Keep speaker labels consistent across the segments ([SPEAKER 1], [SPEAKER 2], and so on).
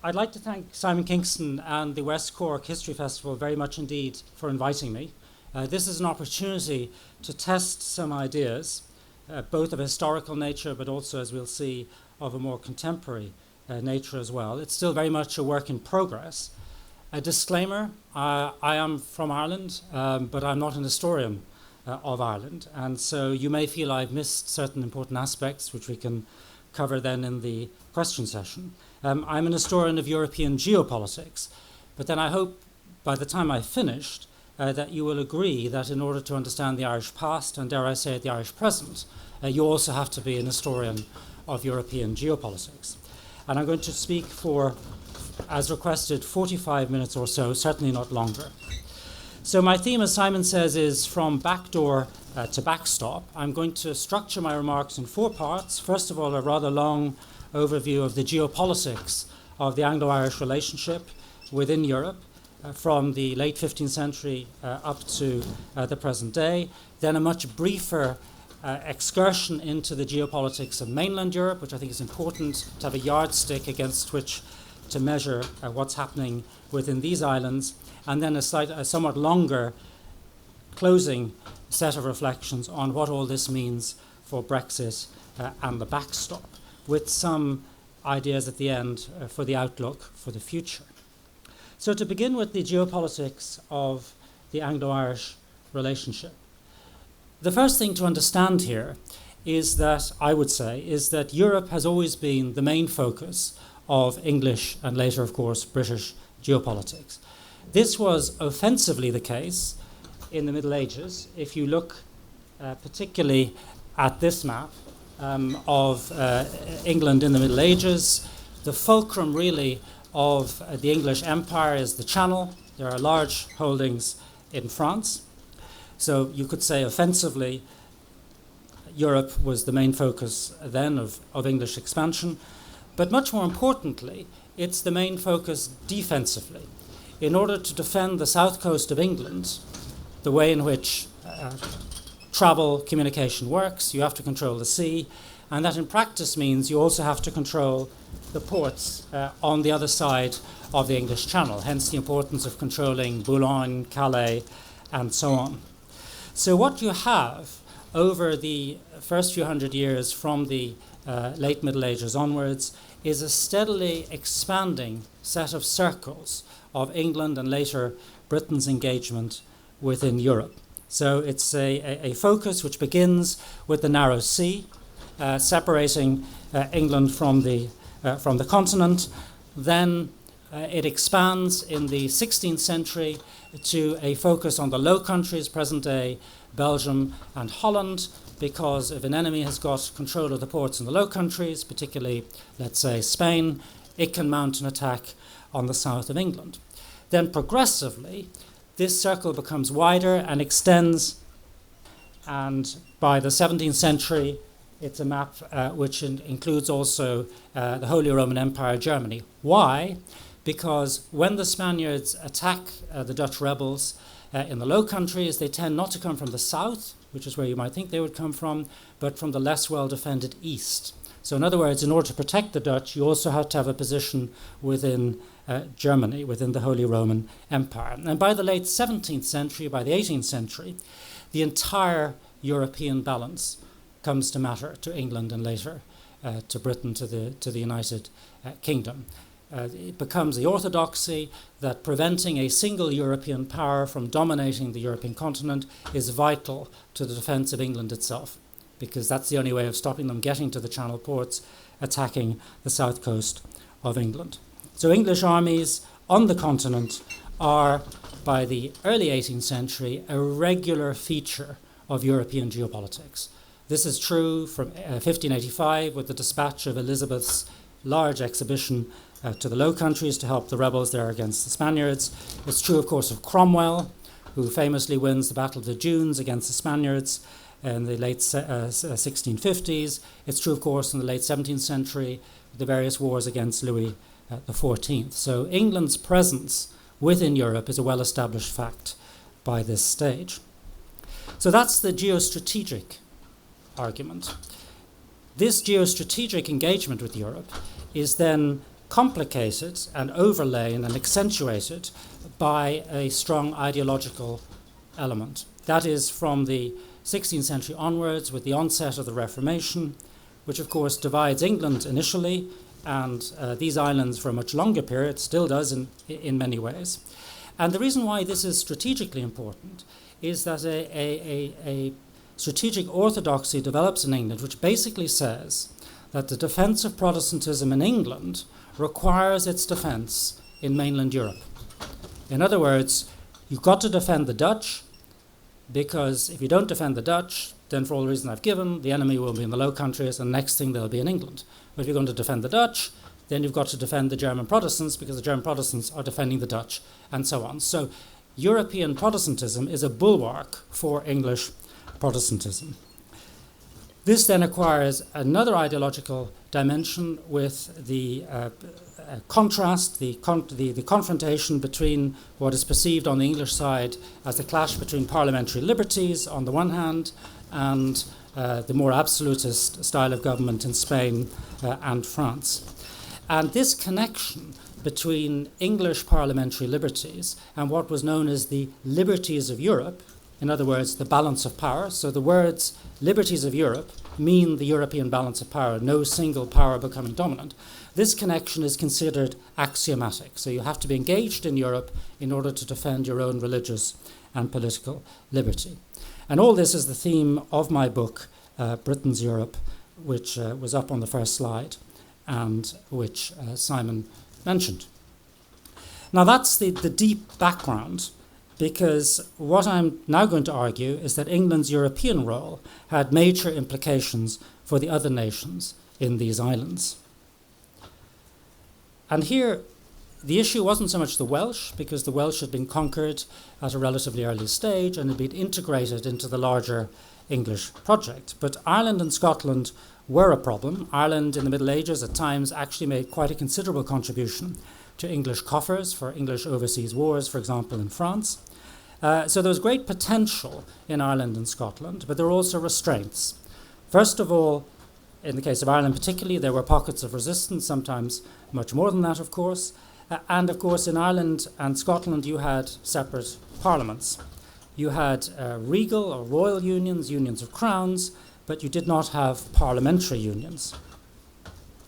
[SPEAKER 1] I'd like to thank Simon Kingston and the West Cork History Festival very much indeed for inviting me. This is an opportunity to test some ideas, both of a historical nature, but also, as we'll see, of a more contemporary nature as well. It's still very much a work in progress. A disclaimer, I am from Ireland, but I'm not an historian of Ireland, and so you may feel I've missed certain important aspects, which we can cover then in the question session. I'm an historian of European geopolitics, but then I hope by the time I've finished that you will agree that in order to understand the Irish past, and dare I say it, the Irish present, you also have to be an historian of European geopolitics. And I'm going to speak for, as requested, 45 minutes or so, certainly not longer. So my theme, as Simon says, is from backdoor to backstop. I'm going to structure my remarks in four parts. First of all, a rather long overview of the geopolitics of the Anglo-Irish relationship within Europe from the late 15th century up to the present day. Then a much briefer excursion into the geopolitics of mainland Europe, which I think is important to have a yardstick against which to measure what's happening within these islands. And then a somewhat longer closing set of reflections on what all this means for Brexit and the backstop, with some ideas at the end for the outlook for the future. So to begin with the geopolitics of the Anglo-Irish relationship. The first thing to understand here is that, I would say, is that Europe has always been the main focus of English and later, of course, British geopolitics. This was offensively the case in the Middle Ages. If you look particularly at this map of England in the Middle Ages, the fulcrum really of the English Empire is the Channel. There are large holdings in France. So you could say offensively, Europe was the main focus then of English expansion. But much more importantly, it's the main focus defensively. In order to defend the south coast of England, the way in which travel communication works, you have to control the sea, and that in practice means you also have to control the ports on the other side of the English Channel, hence the importance of controlling Boulogne, Calais, and so on. So what you have over the first few hundred years from the late Middle Ages onwards is a steadily expanding set of circles of England and later Britain's engagement within Europe. So it's a focus which begins with the narrow sea, separating England from the continent. Then it expands in the 16th century to a focus on the Low Countries, present-day Belgium and Holland, because if an enemy has got control of the ports in the Low Countries, particularly, let's say, Spain, it can mount an attack on the south of England. Then progressively, this circle becomes wider and extends, and by the 17th century, it's a map which includes also the Holy Roman Empire, Germany. Why? Because when the Spaniards attack the Dutch rebels in the Low Countries, they tend not to come from the south, which is where you might think they would come from, but from the less well-defended east. So in other words, in order to protect the Dutch, you also have to have a position within Germany, within the Holy Roman Empire. And by the late 17th century, by the 18th century, the entire European balance comes to matter to England and later to Britain, to the United Kingdom. It becomes the orthodoxy that preventing a single European power from dominating the European continent is vital to the defence of England itself, because that's the only way of stopping them getting to the Channel ports, attacking the south coast of England. So English armies on the continent are, by the early 18th century, a regular feature of European geopolitics. This is true from 1585 with the dispatch of Elizabeth's large exhibition to the Low Countries to help the rebels there against the Spaniards. It's true, of course, of Cromwell, who famously wins the Battle of the Dunes against the Spaniards in the late 1650s. It's true, of course, in the late 17th century, the various wars against Louis XIV. So England's presence within Europe is a well-established fact by this stage. So that's the geostrategic argument. This geostrategic engagement with Europe is then complicated and overlain and accentuated by a strong ideological element. That is, from the 16th century onwards, with the onset of the Reformation, which of course divides England initially, and these islands for a much longer period, still does in many ways. And the reason why this is strategically important is that a strategic orthodoxy develops in England, which basically says that the defence of Protestantism in England requires its defence in mainland Europe. In other words, you've got to defend the Dutch, because if you don't defend the Dutch, then for all the reasons I've given, the enemy will be in the Low Countries, and the next thing they'll be in England. But if you're going to defend the Dutch, then you've got to defend the German Protestants, because the German Protestants are defending the Dutch, and so on. So European Protestantism is a bulwark for English Protestantism. This then acquires another ideological dimension with the contrast, the confrontation between what is perceived on the English side as the clash between parliamentary liberties on the one hand and the more absolutist style of government in Spain and France. And this connection between English parliamentary liberties and what was known as the liberties of Europe, in other words, the balance of power. So the words liberties of Europe mean the European balance of power, no single power becoming dominant. This connection is considered axiomatic. So you have to be engaged in Europe in order to defend your own religious and political liberty. And all this is the theme of my book, Britain's Europe, which was up on the first slide and which Simon mentioned. Now that's the deep background, because what I'm now going to argue is that England's European role had major implications for the other nations in these islands. And here, the issue wasn't so much the Welsh, because the Welsh had been conquered at a relatively early stage and had been integrated into the larger English project. But Ireland and Scotland were a problem. Ireland in the Middle Ages at times actually made quite a considerable contribution to English coffers for English overseas wars, for example, in France. So there was great potential in Ireland and Scotland, but there were also restraints. First of all, in the case of Ireland particularly, there were pockets of resistance, sometimes much more than that, of course. And of course, in Ireland and Scotland, you had separate parliaments. You had regal or royal unions, unions of crowns, but you did not have parliamentary unions.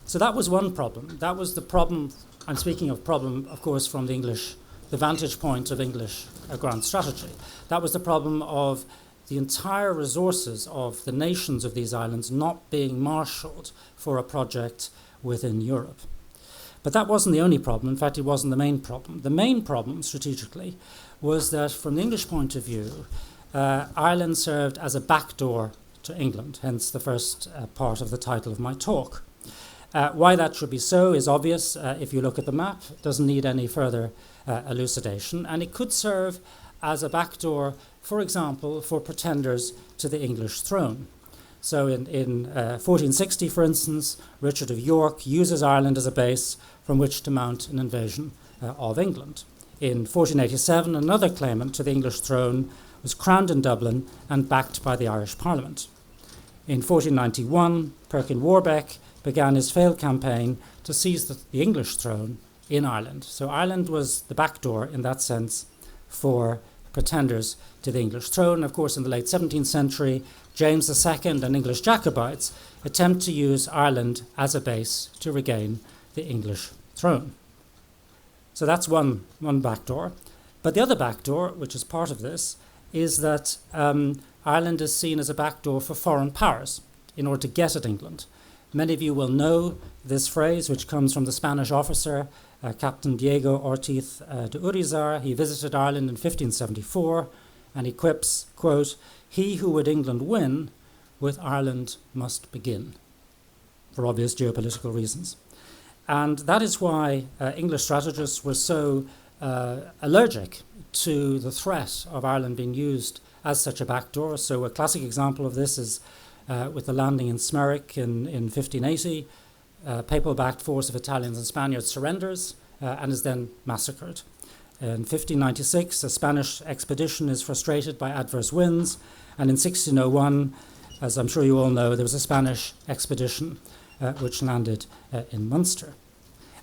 [SPEAKER 1] So that was one problem. That was the problem. I'm speaking of problem, of course, from the vantage point of English grand strategy. That was the problem of the entire resources of the nations of these islands not being marshalled for a project within Europe. But that wasn't the only problem. In fact, it wasn't the main problem. The main problem, strategically, was that from the English point of view, Ireland served as a backdoor to England, hence the first part of the title of my talk. Why that should be so is obvious if you look at the map. It doesn't need any further elucidation. And it could serve as a backdoor, for example, for pretenders to the English throne. So in 1460, for instance, Richard of York uses Ireland as a base from which to mount an invasion of England. In 1487, another claimant to the English throne was crowned in Dublin and backed by the Irish Parliament. In 1491, Perkin Warbeck began his failed campaign to seize the English throne in Ireland. So Ireland was the backdoor in that sense for pretenders to the English throne. Of course, in the late 17th century, James II and English Jacobites attempt to use Ireland as a base to regain the English throne. So that's one backdoor. But the other backdoor, which is part of this, is that Ireland is seen as a backdoor for foreign powers in order to get at England. Many of you will know this phrase, which comes from the Spanish officer, Captain Diego Ortiz de Urizar. He visited Ireland in 1574, and he quips, quote, "He who would England win, with Ireland must begin," for obvious geopolitical reasons. And that is why English strategists were so allergic to the threat of Ireland being used as such a backdoor. So a classic example of this is with the landing in Smeric in 1580. Papal-backed force of Italians and Spaniards surrenders and is then massacred. In 1596, a Spanish expedition is frustrated by adverse winds, and in 1601, as I'm sure you all know, there was a Spanish expedition which landed in Munster.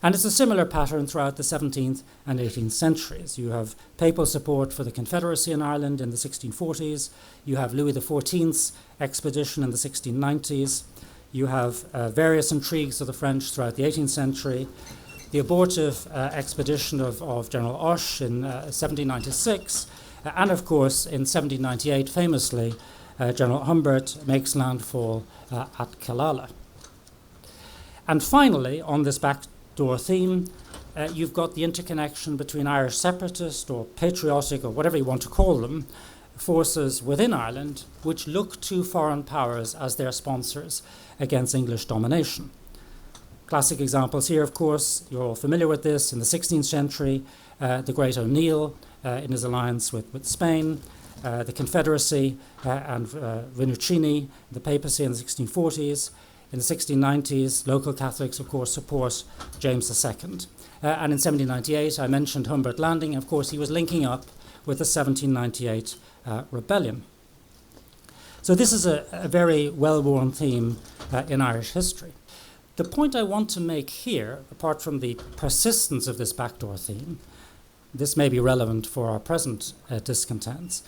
[SPEAKER 1] And it's a similar pattern throughout the 17th and 18th centuries. You have papal support for the Confederacy in Ireland in the 1640s. You have Louis XIV's expedition in the 1690s. You have various intrigues of the French throughout the 18th century. The abortive expedition of General Oche in 1796. And of course, in 1798, famously, General Humbert makes landfall at Killala. And finally, on this backdoor theme, you've got the interconnection between Irish separatist or patriotic or whatever you want to call them forces within Ireland which look to foreign powers as their sponsors against English domination. Classic examples here, of course, you're all familiar with this. In the 16th century, the great O'Neill in his alliance with Spain, the Confederacy and Rinuccini, the papacy in the 1640s. In the 1690s, local Catholics, of course, support James II. And in 1798, I mentioned Humbert landing. Of course, he was linking up with the 1798 rebellion. So this is a very well-worn theme in Irish history. The point I want to make here, apart from the persistence of this backdoor theme, this may be relevant for our present discontents,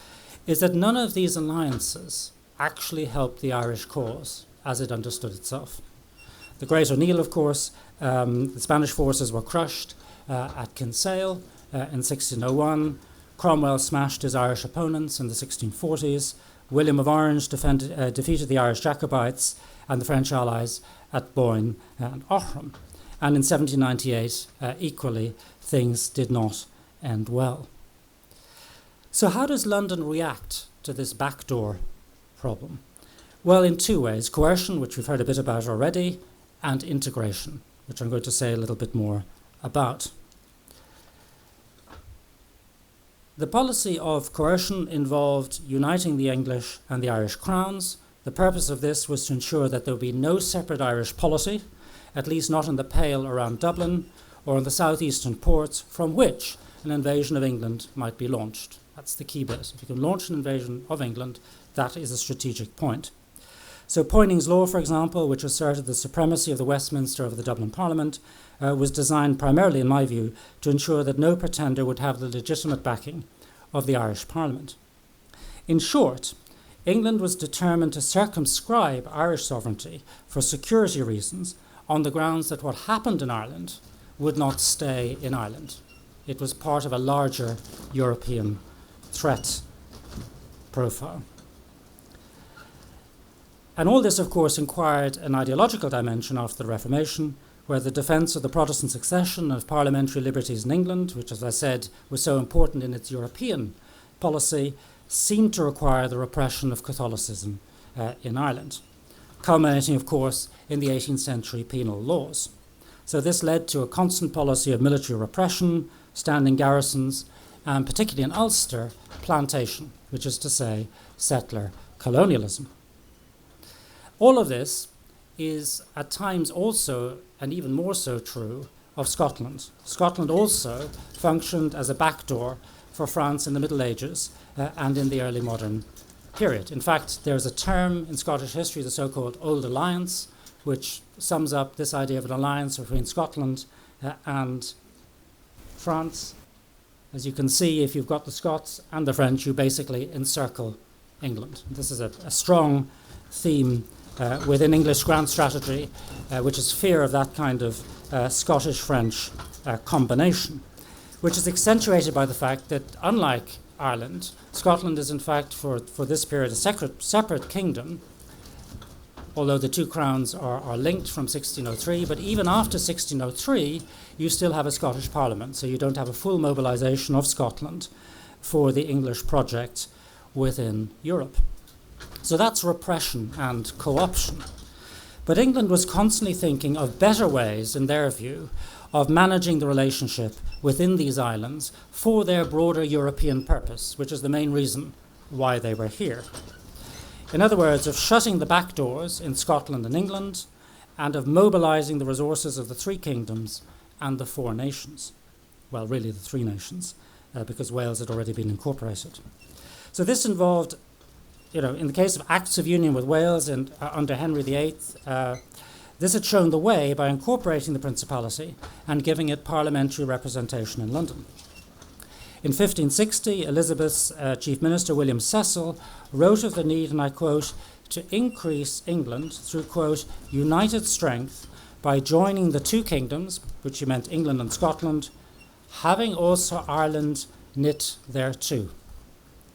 [SPEAKER 1] is that none of these alliances actually helped the Irish cause as it understood itself. The Great O'Neill, of course, the Spanish forces were crushed at Kinsale in 1601. Cromwell smashed his Irish opponents in the 1640s. William of Orange defeated the Irish Jacobites and the French allies at Boyne and Aughrim. And in 1798, equally, things did not end well. So how does London react to this backdoor problem? Well, in two ways: coercion, which we've heard a bit about already, and integration, which I'm going to say a little bit more about. The policy of coercion involved uniting the English and the Irish crowns. The purpose of this was to ensure that there would be no separate Irish polity, at least not in the Pale around Dublin or in the southeastern ports from which an invasion of England might be launched. That's the key bit. If you can launch an invasion of England, that is a strategic point. So Poyning's law, for example, which asserted the supremacy of the Westminster over the Dublin Parliament, was designed primarily, in my view, to ensure that no pretender would have the legitimate backing of the Irish Parliament. In short, England was determined to circumscribe Irish sovereignty for security reasons on the grounds that what happened in Ireland would not stay in Ireland. It was part of a larger European threat profile. And all this, of course, inquired an ideological dimension after the Reformation, where the defence of the Protestant succession of parliamentary liberties in England, which, as I said, was so important in its European policy, seemed to require the repression of Catholicism in Ireland, culminating, of course, in the 18th century penal laws. So this led to a constant policy of military repression, standing garrisons, and particularly in Ulster, plantation, which is to say, settler colonialism. All of this is at times also, and even more so true, of Scotland. Scotland also functioned as a backdoor for France in the Middle Ages and in the early modern period. In fact, there's a term in Scottish history, the so-called Old Alliance, which sums up this idea of an alliance between Scotland and France. As you can see, if you've got the Scots and the French, you basically encircle England. This is a strong theme within English grand strategy, which is fear of that kind of Scottish-French combination, which is accentuated by the fact that, unlike Ireland, Scotland is in fact for this period a separate kingdom, although the two crowns are linked from 1603, but even after 1603 you still have a Scottish Parliament, so you don't have a full mobilisation of Scotland for the English project within Europe. So that's repression and co-option. But England was constantly thinking of better ways, in their view, of managing the relationship within these islands for their broader European purpose, which is the main reason why they were here. In other words, of shutting the back doors in Scotland and England, and of mobilising the resources of the three kingdoms and the four nations. Well, really the three nations, because Wales had already been incorporated. So this involved, in the case of Acts of Union with Wales and under Henry VIII, This had shown the way by incorporating the Principality and giving it parliamentary representation in London. In 1560, Elizabeth's Chief Minister, William Cecil, wrote of the need, and I quote, to increase England through, quote, united strength by joining the two kingdoms, which he meant England and Scotland, having also Ireland knit thereto.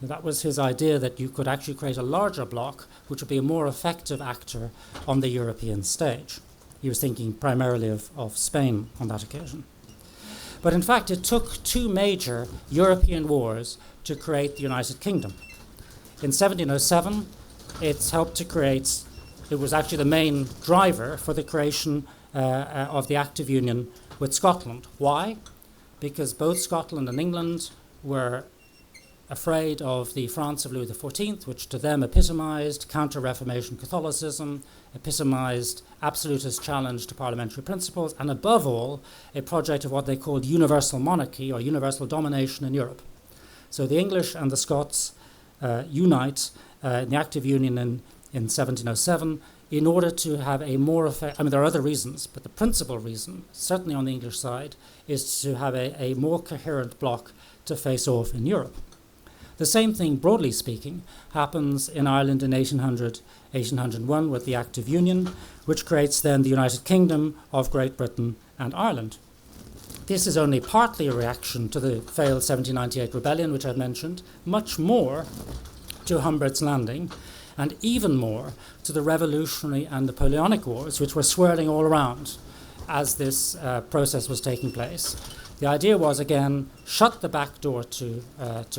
[SPEAKER 1] That was his idea, that you could actually create a larger bloc which would be a more effective actor on the European stage. He was thinking primarily of Spain on that occasion. But in fact, it took two major European wars to create the United Kingdom. In 1707, it helped to create, it was actually the main driver for the creation of the active union with Scotland. Why? Because both Scotland and England were afraid of the France of Louis XIV, which to them epitomized counter-Reformation Catholicism, epitomized absolutist challenge to parliamentary principles, and above all, a project of what they called universal monarchy or universal domination in Europe. So the English and the Scots unite in the active union in 1707 in order to have a more effective, I mean, there are other reasons, but the principal reason, certainly on the English side, is to have a more coherent bloc to face off in Europe. The same thing, broadly speaking, happens in Ireland in 1801 with the Active Union, which creates then the United Kingdom of Great Britain and Ireland. This is only partly a reaction to the failed 1798 rebellion, which I've mentioned, much more to Humbert's Landing, and even more to the Revolutionary and Napoleonic Wars, which were swirling all around as this process was taking place. The idea was, again, shut the back door to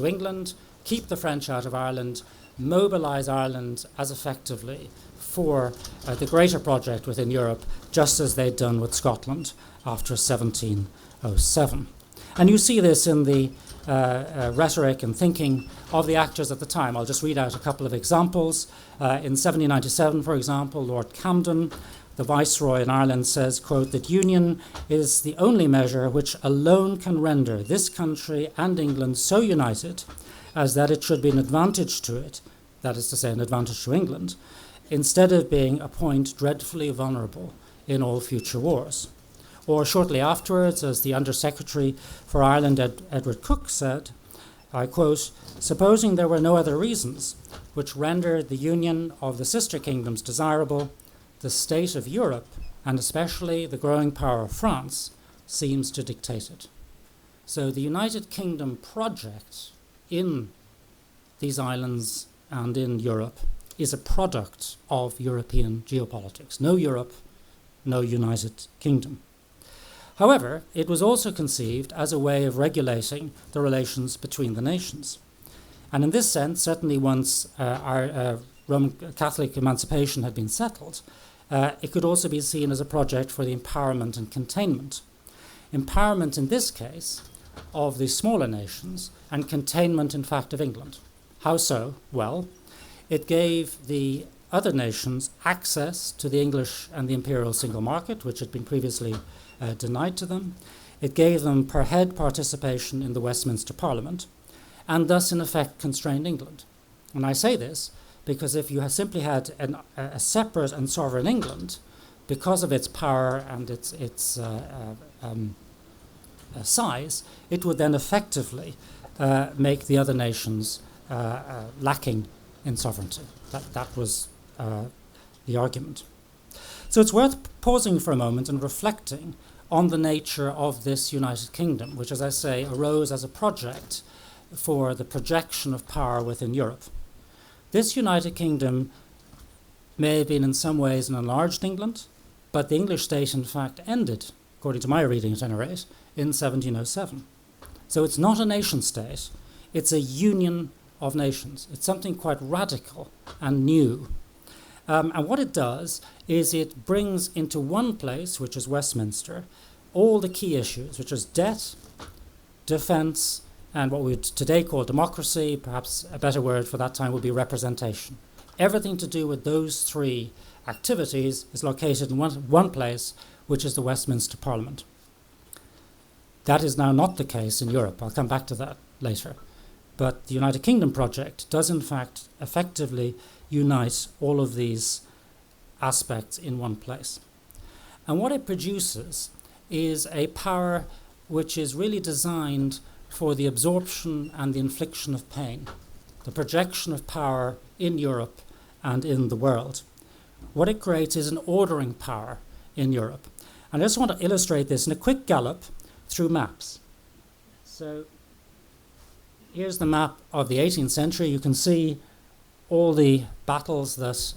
[SPEAKER 1] England, keep the French out of Ireland, mobilize Ireland as effectively for the greater project within Europe, just as they'd done with Scotland after 1707. And you see this in the rhetoric and thinking of the actors at the time. I'll just read out a couple of examples. In 1797, for example, Lord Camden, the Viceroy in Ireland, says, quote, that union is the only measure which alone can render this country and England so united as that it should be an advantage to it, that is to say, an advantage to England, instead of being a point dreadfully vulnerable in all future wars. Or shortly afterwards, as the Under-Secretary for Ireland, Edward Cook, said, I quote, supposing there were no other reasons which rendered the union of the sister kingdoms desirable, the state of Europe, and especially the growing power of France, seems to dictate it. So the United Kingdom project in these islands and in Europe is a product of European geopolitics. No Europe, no United Kingdom. However, it was also conceived as a way of regulating the relations between the nations. And in this sense, certainly once our Roman Catholic emancipation had been settled, it could also be seen as a project for the empowerment and containment. Empowerment in this case of the smaller nations and containment, in fact, of England. How so? Well, it gave the other nations access to the English and the imperial single market, which had been previously denied to them. It gave them per head participation in the Westminster Parliament, and thus, in effect, constrained England. And I say this because if you simply had a separate and sovereign England, because of its power and its size, it would then effectively make the other nations lacking in sovereignty. That was the argument. So it's worth pausing for a moment and reflecting on the nature of this United Kingdom, which, as I say, arose as a project for the projection of power within Europe. This United Kingdom may have been in some ways an enlarged England, but the English state, in fact, ended, according to my reading at any rate, in 1707. So it's not a nation state, it's a union of nations. It's something quite radical and new. And what it does is it brings into one place, which is Westminster, all the key issues, which is debt, defence, and what we would today call democracy. Perhaps a better word for that time would be representation. Everything to do with those three activities is located in one place, which is the Westminster Parliament. That is now not the case in Europe. I'll come back to that later. But the United Kingdom project does, in fact, effectively unite all of these aspects in one place. And what it produces is a power which is really designed for the absorption and the infliction of pain, the projection of power in Europe and in the world. What it creates is an ordering power in Europe. And I just want to illustrate this in a quick gallop through maps. So here's the map of the 18th century. You can see all the battles that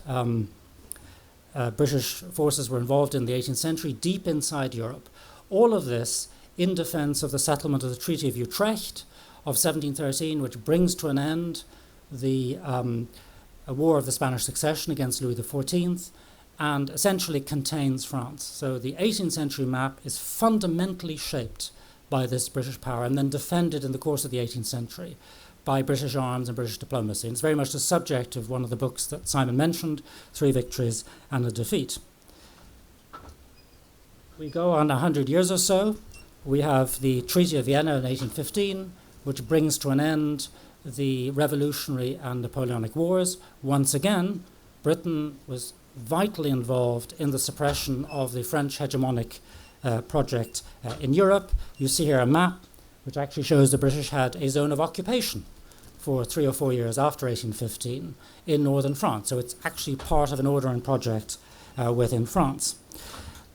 [SPEAKER 1] British forces were involved in the 18th century deep inside Europe. All of this in defense of the settlement of the Treaty of Utrecht of 1713, which brings to an end the War of the Spanish Succession against Louis XIV and essentially contains France. So the 18th century map is fundamentally shaped by this British power and then defended in the course of the 18th century by British arms and British diplomacy. And it's very much the subject of one of the books that Simon mentioned, Three Victories and a Defeat. We go on 100 years or so. We have the Treaty of Vienna in 1815, which brings to an end the Revolutionary and Napoleonic Wars. Once again, Britain was vitally involved in the suppression of the French hegemonic project in Europe. You see here a map which actually shows the British had a zone of occupation for 3 or 4 years after 1815 in northern France. So it's actually part of an ordering project within France.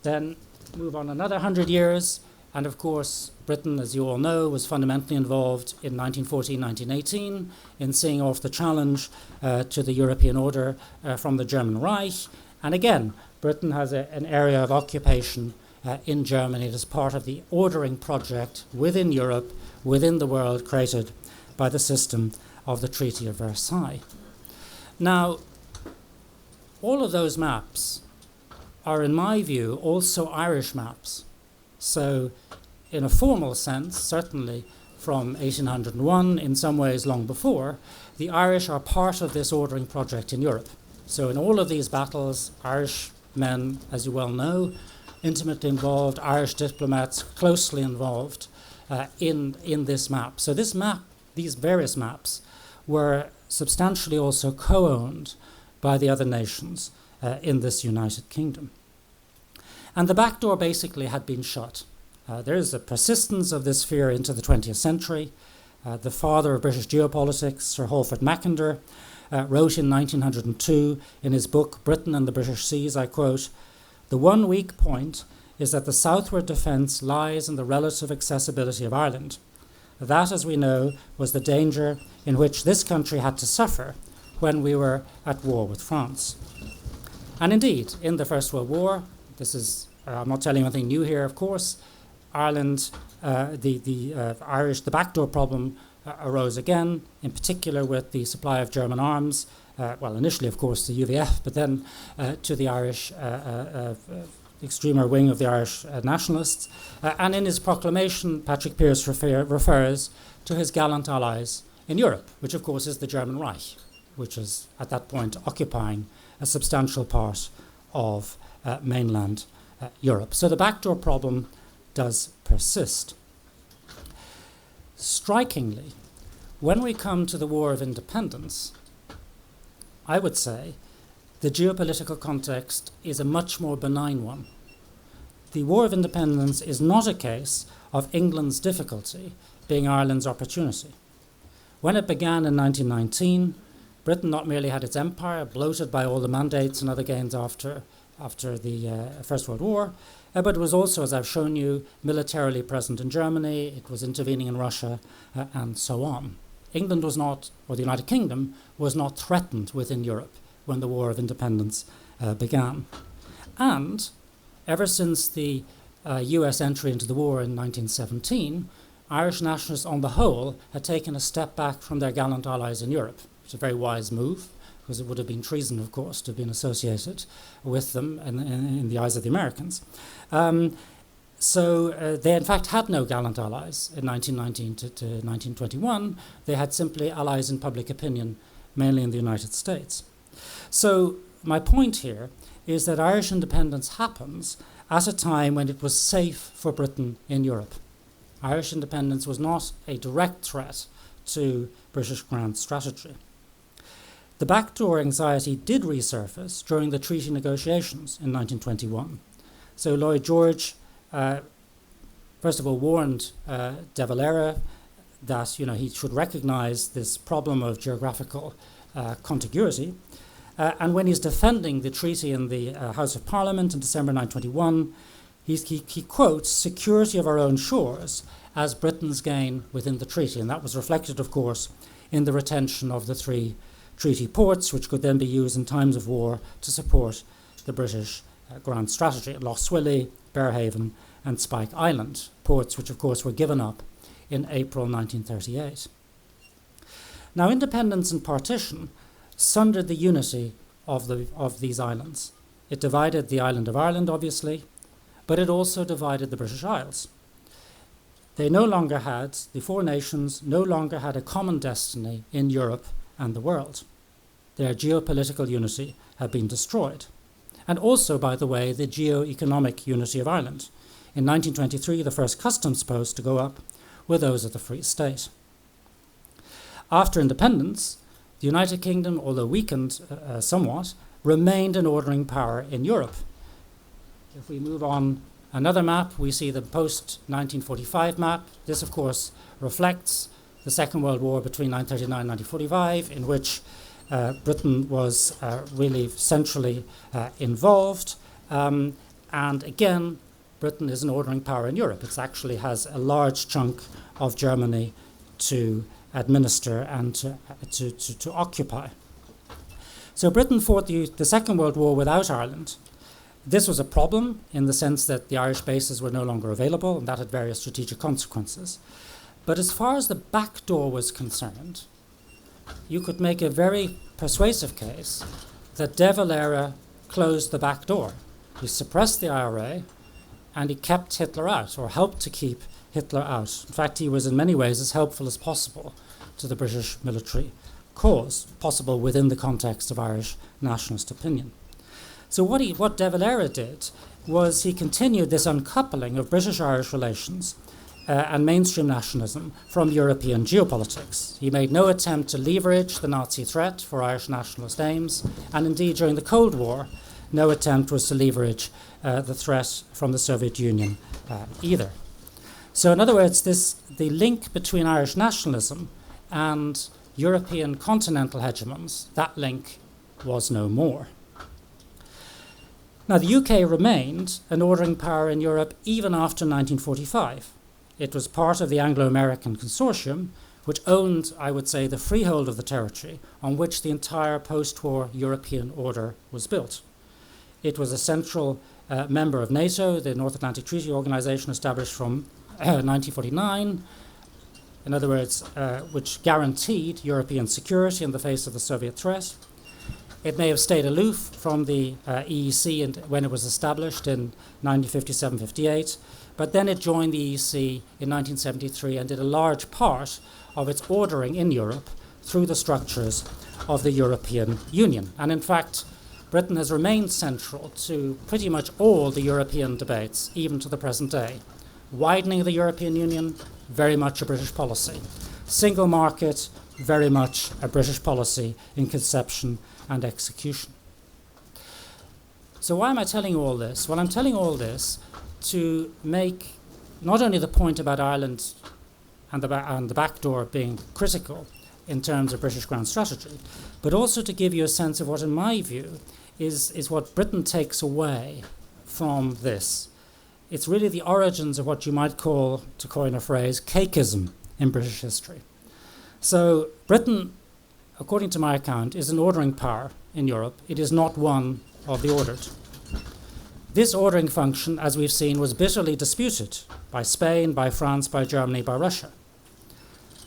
[SPEAKER 1] Then move on another 100 years. And of course, Britain, as you all know, was fundamentally involved in 1914, 1918 in seeing off the challenge to the European order from the German Reich. And again, Britain has an area of occupation in Germany as part of the ordering project within Europe, within the world, created by the system of the Treaty of Versailles. Now, all of those maps are, in my view, also Irish maps. So, in a formal sense, certainly from 1801, in some ways long before, the Irish are part of this ordering project in Europe. So in all of these battles, Irish men, as you well know, intimately involved, Irish diplomats closely involved in this map. So this map, these various maps, were substantially also co-owned by the other nations in this United Kingdom. And the back door basically had been shut. There is a persistence of this fear into the 20th century. The father of British geopolitics, Sir Halford Mackinder, wrote in 1902 in his book Britain and the British Seas, I quote, "The one weak point is that the southward defence lies in the relative accessibility of Ireland. That, as we know, was the danger in which this country had to suffer when we were at war with France." And indeed, in the First World War, this is, I'm not telling you anything new here, of course, Ireland, the backdoor problem arose again, in particular with the supply of German arms, well, initially, of course, the UVF, but then to the Irish extremer wing of the Irish nationalists. And in his proclamation, Patrick Pearse refers to his gallant allies in Europe, which, of course, is the German Reich, which is, at that point, occupying a substantial part of mainland Europe. So the backdoor problem does persist. Strikingly, when we come to the War of Independence, I would say the geopolitical context is a much more benign one. The War of Independence is not a case of England's difficulty being Ireland's opportunity. When it began in 1919, Britain not merely had its empire bloated by all the mandates and other gains after the First World War, but it was also, as I've shown you, militarily present in Germany, it was intervening in Russia, and so on. England was not, or the United Kingdom, was not threatened within Europe when the War of Independence began. And ever since the US entry into the war in 1917, Irish nationalists on the whole had taken a step back from their gallant allies in Europe. It's a very wise move, because it would have been treason, of course, to have been associated with them in the eyes of the Americans. So they, in fact, had no gallant allies in 1919 to 1921. They had simply allies in public opinion, mainly in the United States. So my point here is that Irish independence happens at a time when it was safe for Britain in Europe. Irish independence was not a direct threat to British grand strategy. The backdoor anxiety did resurface during the treaty negotiations in 1921. So Lloyd George, first of all, warned De Valera that he should recognize this problem of geographical contiguity. And when he's defending the treaty in the House of Parliament in December 1921, he quotes security of our own shores as Britain's gain within the treaty. And that was reflected, of course, in the retention of the 3 treaty ports, which could then be used in times of war to support the British grand strategy at Lough Swilly, Bearhaven, and Spike Island, ports which, of course, were given up in April 1938. Now, independence and partition sundered the unity of these islands. It divided the island of Ireland, obviously, but it also divided the British Isles. The 4 nations no longer had a common destiny in Europe and the world. Their geopolitical unity had been destroyed. And also, by the way, the geo-economic unity of Ireland. In 1923, the first customs posts to go up were those of the Free State. After independence, the United Kingdom, although weakened somewhat, remained an ordering power in Europe. If we move on another map, we see the post-1945 map. This, of course, reflects the Second World War between 1939 and 1945, in which Britain was really centrally involved. And again, Britain is an ordering power in Europe. It actually has a large chunk of Germany to administer and to occupy. So Britain fought the Second World War without Ireland. This was a problem in the sense that the Irish bases were no longer available, and that had various strategic consequences. But as far as the backdoor was concerned, you could make a very persuasive case that De Valera closed the back door. He suppressed the IRA, and he kept Hitler out, or helped to keep Hitler out. In fact, he was in many ways as helpful as possible to the British military cause, possible within the context of Irish nationalist opinion. So what De Valera did was he continued this uncoupling of British-Irish relations and mainstream nationalism from European geopolitics. He made no attempt to leverage the Nazi threat for Irish nationalist aims, and indeed during the Cold War, no attempt was to leverage the threat from the Soviet Union either. So in other words, the link between Irish nationalism and European continental hegemons, that link was no more. Now, the UK remained an ordering power in Europe even after 1945. It was part of the Anglo-American consortium, which owned, I would say, the freehold of the territory on which the entire post-war European order was built. It was a central member of NATO, the North Atlantic Treaty Organization, established from 1949, in other words, which guaranteed European security in the face of the Soviet threat. It may have stayed aloof from the EEC when it was established in 1957-58, but then it joined the EEC in 1973 and did a large part of its ordering in Europe through the structures of the European Union. And in fact, Britain has remained central to pretty much all the European debates, even to the present day. Widening of the European Union, very much a British policy. Single market, very much a British policy in conception and execution. So why am I telling you all this? Well, I'm telling all this to make not only the point about Ireland and the back door being critical in terms of British grand strategy, but also to give you a sense of what, in my view, is what Britain takes away from this. It's really the origins of what you might call, to coin a phrase, Cakeism in British history. So Britain, according to my account, is an ordering power in Europe. It is not one of the ordered. This ordering function, as we've seen, was bitterly disputed by Spain, by France, by Germany, by Russia.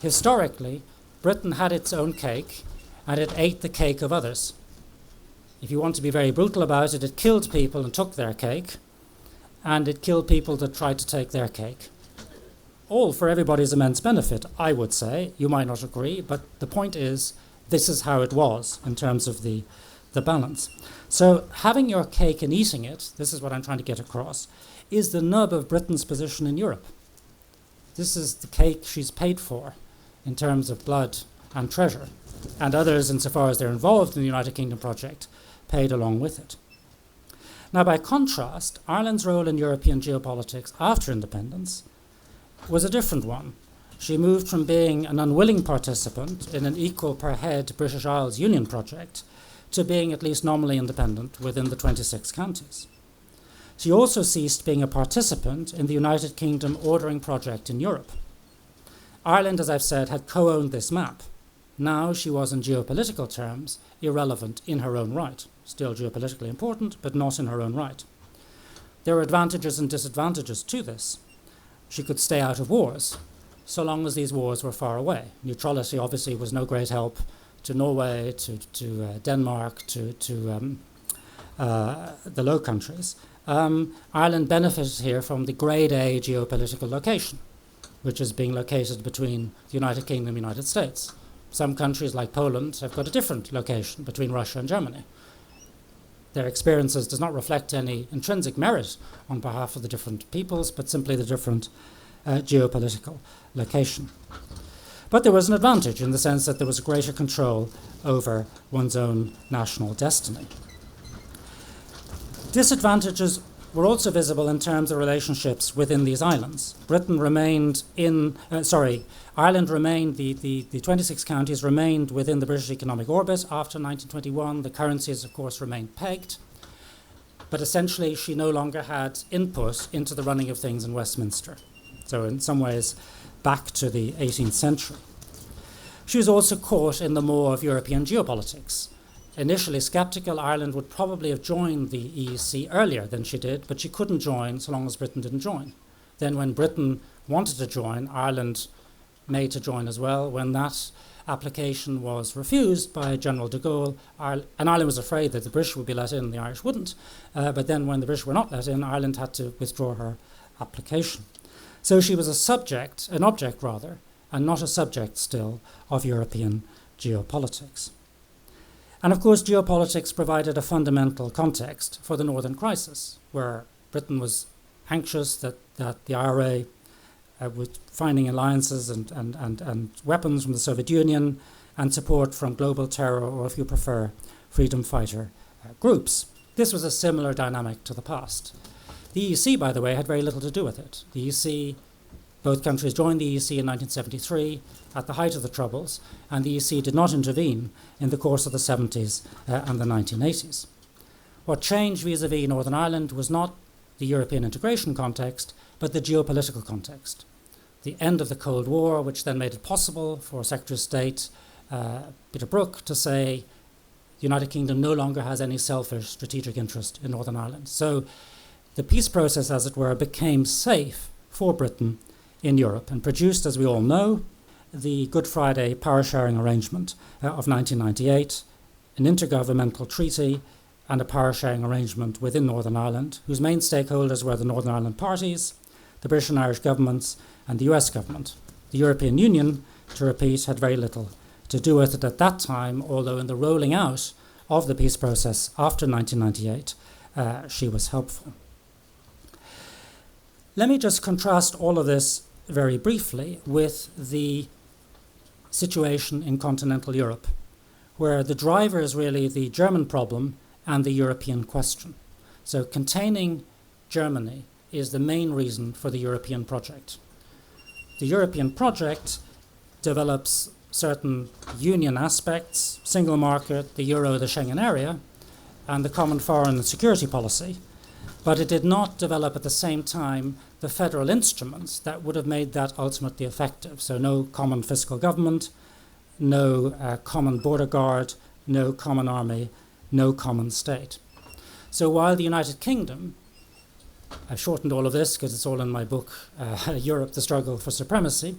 [SPEAKER 1] Historically, Britain had its own cake, and it ate the cake of others. If you want to be very brutal about it, it killed people and took their cake, and it killed people that tried to take their cake. All for everybody's immense benefit, I would say. You might not agree, but the point is, this is how it was in terms of the balance. So having your cake and eating it, this is what I'm trying to get across, is the nub of Britain's position in Europe. This is the cake she's paid for in terms of blood and treasure, and others, insofar as they're involved in the United Kingdom project, paid along with it. Now, by contrast, Ireland's role in European geopolitics after independence was a different one. She moved from being an unwilling participant in an equal per head British Isles Union project to being at least nominally independent within the 26 counties. She also ceased being a participant in the United Kingdom ordering project in Europe. Ireland, as I've said, had co-owned this map. Now she was, in geopolitical terms, irrelevant in her own right. Still geopolitically important, but not in her own right. There are advantages and disadvantages to this. She could stay out of wars, so long as these wars were far away. Neutrality obviously was no great help to Norway, to Denmark, to the Low Countries. Ireland benefited here from the grade A geopolitical location, which is being located between the United Kingdom and the United States. Some countries like Poland have got a different location between Russia and Germany. Their experiences does not reflect any intrinsic merit on behalf of the different peoples, but simply the different geopolitical location. But there was an advantage in the sense that there was a greater control over one's own national destiny. Disadvantages were also visible in terms of relationships within these islands. Ireland remained, the 26 counties remained within the British economic orbit after 1921. The currencies, of course, remained pegged. But essentially, she no longer had input into the running of things in Westminster. So in some ways, back to the 18th century. She was also caught in the maw of European geopolitics. Initially sceptical, Ireland would probably have joined the EEC earlier than she did, but she couldn't join so long as Britain didn't join. Then when Britain wanted to join, Ireland made to join as well. When that application was refused by General de Gaulle, and Ireland was afraid that the British would be let in and the Irish wouldn't, but then when the British were not let in, Ireland had to withdraw her application. So she was an object, and not a subject still of European geopolitics. And of course, geopolitics provided a fundamental context for the Northern Crisis, where Britain was anxious that the IRA was finding alliances and weapons from the Soviet Union and support from global terror, or if you prefer, freedom fighter groups. This was a similar dynamic to the past. The EEC, by the way, had very little to do with it. The EEC, both countries joined the EEC in 1973 at the height of the Troubles, and the EEC did not intervene in the course of the 70s and the 1980s. What changed vis-à-vis Northern Ireland was not the European integration context, but the geopolitical context. The end of the Cold War, which then made it possible for Secretary of State Peter Brooke to say the United Kingdom no longer has any selfish strategic interest in Northern Ireland. So the peace process, as it were, became safe for Britain in Europe and produced, as we all know, the Good Friday power sharing arrangement of 1998, an intergovernmental treaty and a power sharing arrangement within Northern Ireland, whose main stakeholders were the Northern Ireland parties, the British and Irish governments, and the US government. The European Union, to repeat, had very little to do with it at that time, although in the rolling out of the peace process after 1998, she was helpful. Let me just contrast all of this very briefly with the situation in continental Europe, where the driver is really the German problem and the European question. So containing Germany is the main reason for the European project. The European project develops certain union aspects, single market, the euro, the Schengen area, and the common foreign and security policy, but it did not develop at the same time the federal instruments that would have made that ultimately effective. So no common fiscal government, no common border guard, no common army, no common state. So while the United Kingdom, I've shortened all of this because it's all in my book, Europe, the Struggle for Supremacy,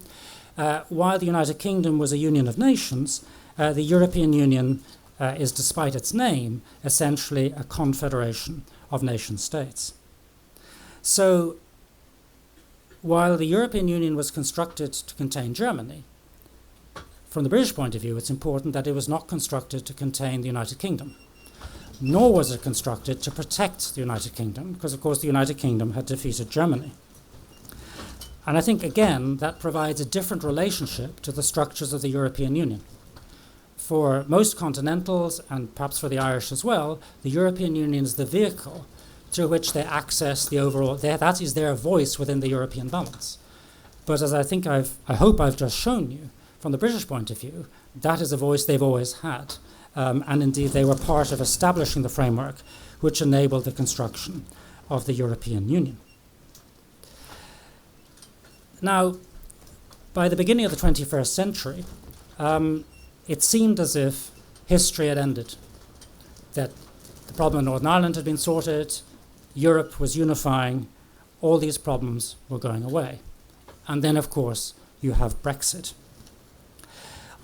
[SPEAKER 1] while the United Kingdom was a union of nations, the European Union is, despite its name, essentially a confederation of nation states. So while the European Union was constructed to contain Germany, from the British point of view, it's important that it was not constructed to contain the United Kingdom. Nor was it constructed to protect the United Kingdom, because, of course, the United Kingdom had defeated Germany. And I think, again, that provides a different relationship to the structures of the European Union. For most continentals, and perhaps for the Irish as well, the European Union is the vehicle through which they access the overall, that is their voice within the European balance. But as I hope I've just shown you, from the British point of view, that is a voice they've always had. And indeed, they were part of establishing the framework which enabled the construction of the European Union. Now, by the beginning of the 21st century, it seemed as if history had ended, that the problem in Northern Ireland had been sorted, Europe was unifying, all these problems were going away. And then, of course, you have Brexit.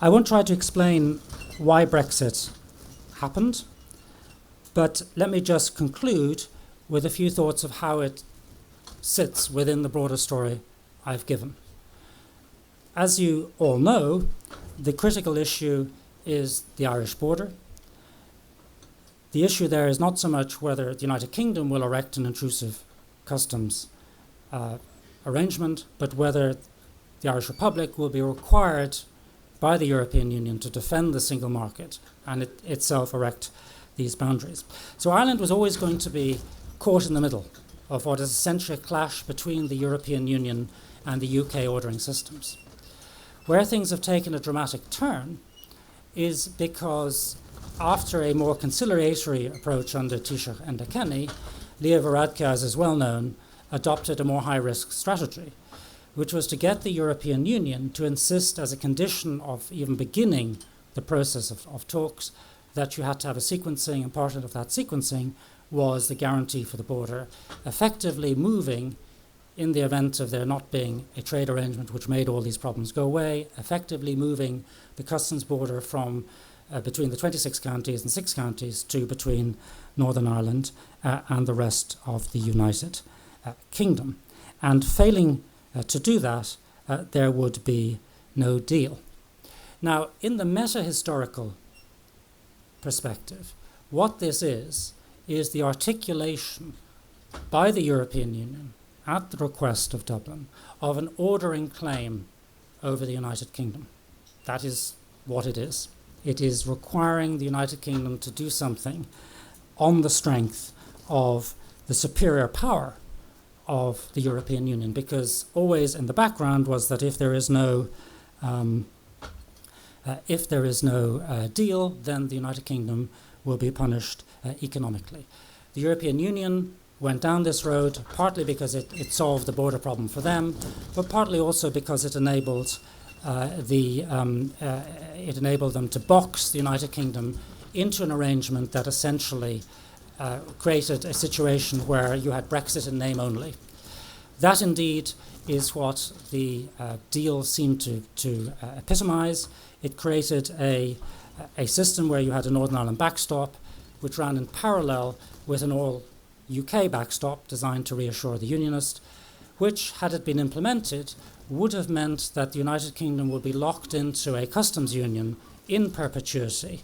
[SPEAKER 1] I won't try to explain why Brexit happened, but let me just conclude with a few thoughts of how it sits within the broader story I've given. As you all know, the critical issue is the Irish border. The issue there is not so much whether the United Kingdom will erect an intrusive customs arrangement, but whether the Irish Republic will be required by the European Union to defend the single market and itself erect these boundaries. So Ireland was always going to be caught in the middle of what is essentially a clash between the European Union and the UK ordering systems. Where things have taken a dramatic turn is because after a more conciliatory approach under Taoiseach Enda Kenny, Leo Varadkar, as is well known, adopted a more high-risk strategy, which was to get the European Union to insist as a condition of even beginning the process of talks that you had to have a sequencing, and part of that sequencing was the guarantee for the border, effectively moving, in the event of there not being a trade arrangement which made all these problems go away, effectively moving the customs border from between the 26 counties and 6 counties to between Northern Ireland and the rest of the United Kingdom. And failing to do that, there would be no deal. Now, in the meta-historical perspective, what this is the articulation by the European Union at the request of Dublin of an ordering claim over the United Kingdom. That is what it is. It is requiring the United Kingdom to do something on the strength of the superior power of the European Union, because always in the background was that if there is no deal, then the United Kingdom will be punished economically. The European Union went down this road partly because it solved the border problem for them, but partly also because it enabled them to box the United Kingdom into an arrangement that essentially created a situation where you had Brexit in name only. That indeed is what the deal seemed to epitomise. It created a system where you had a Northern Ireland backstop, which ran in parallel with an all-UK backstop designed to reassure the Unionists, which, had it been implemented, would have meant that the United Kingdom would be locked into a customs union in perpetuity,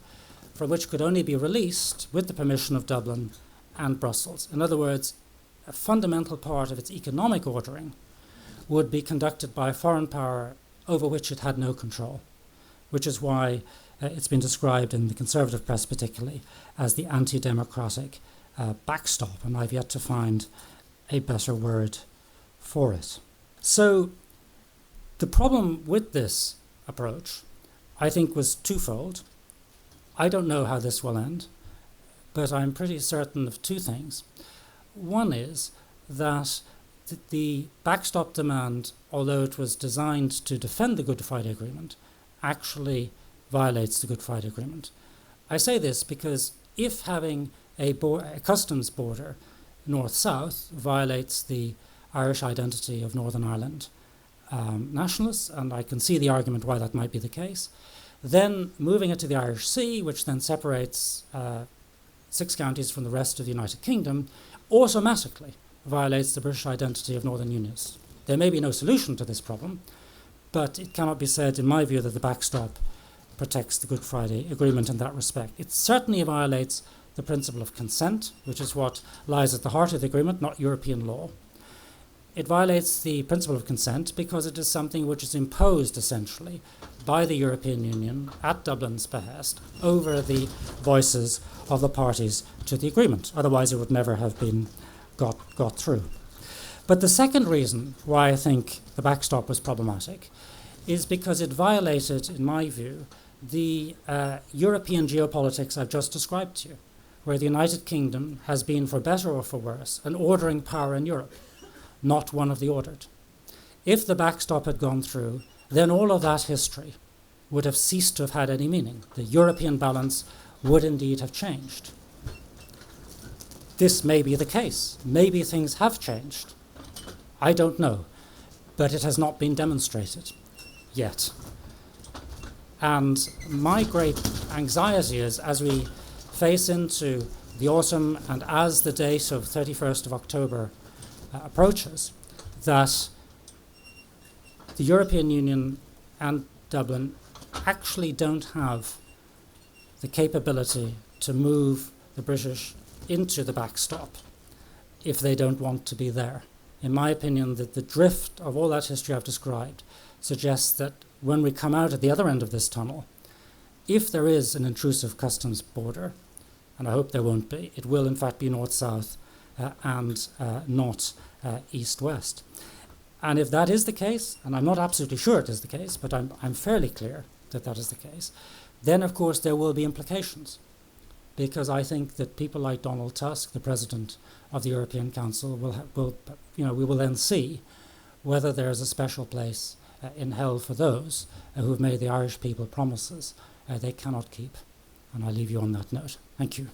[SPEAKER 1] from which could only be released with the permission of Dublin and Brussels. In other words, a fundamental part of its economic ordering would be conducted by a foreign power over which it had no control, which is why it's been described in the Conservative press particularly as the anti-democratic backstop, and I've yet to find a better word for it. So the problem with this approach, I think, was twofold. I don't know how this will end, but I'm pretty certain of two things. One is that the backstop demand, although it was designed to defend the Good Friday Agreement, actually violates the Good Friday Agreement. I say this because if having a customs border north-south violates the Irish identity of Northern Ireland nationalists, and I can see the argument why that might be the case, then moving it to the Irish Sea, which then separates 6 counties from the rest of the United Kingdom, automatically violates the British identity of Northern Unionists. There may be no solution to this problem, but it cannot be said, in my view, that the backstop protects the Good Friday Agreement in that respect. It certainly violates the principle of consent, which is what lies at the heart of the agreement, not European law. It violates the principle of consent because it is something which is imposed essentially by the European Union at Dublin's behest over the voices of the parties to the agreement. Otherwise it would never have been got through. But the second reason why I think the backstop was problematic is because it violated, in my view, the European geopolitics I've just described to you, where the United Kingdom has been, for better or for worse, an ordering power in Europe, not one of the ordered. If the backstop had gone through, then all of that history would have ceased to have had any meaning. The European balance would indeed have changed. This may be the case. Maybe things have changed. I don't know. But it has not been demonstrated yet. And my great anxiety is, as we face into the autumn and as the date of 31st of October approaches, that the European Union and Dublin actually don't have the capability to move the British into the backstop if they don't want to be there. In my opinion, that the drift of all that history I've described suggests that when we come out at the other end of this tunnel, if there is an intrusive customs border, and I hope there won't be, it will in fact be north-south and not east-west. And if that is the case, and I'm not absolutely sure it is the case, but I'm fairly clear that that is the case, then of course there will be implications. Because I think that people like Donald Tusk, the President of the European Council, we will then see whether there is a special place in hell for those who have made the Irish people promises they cannot keep. And I leave you on that note. Thank you.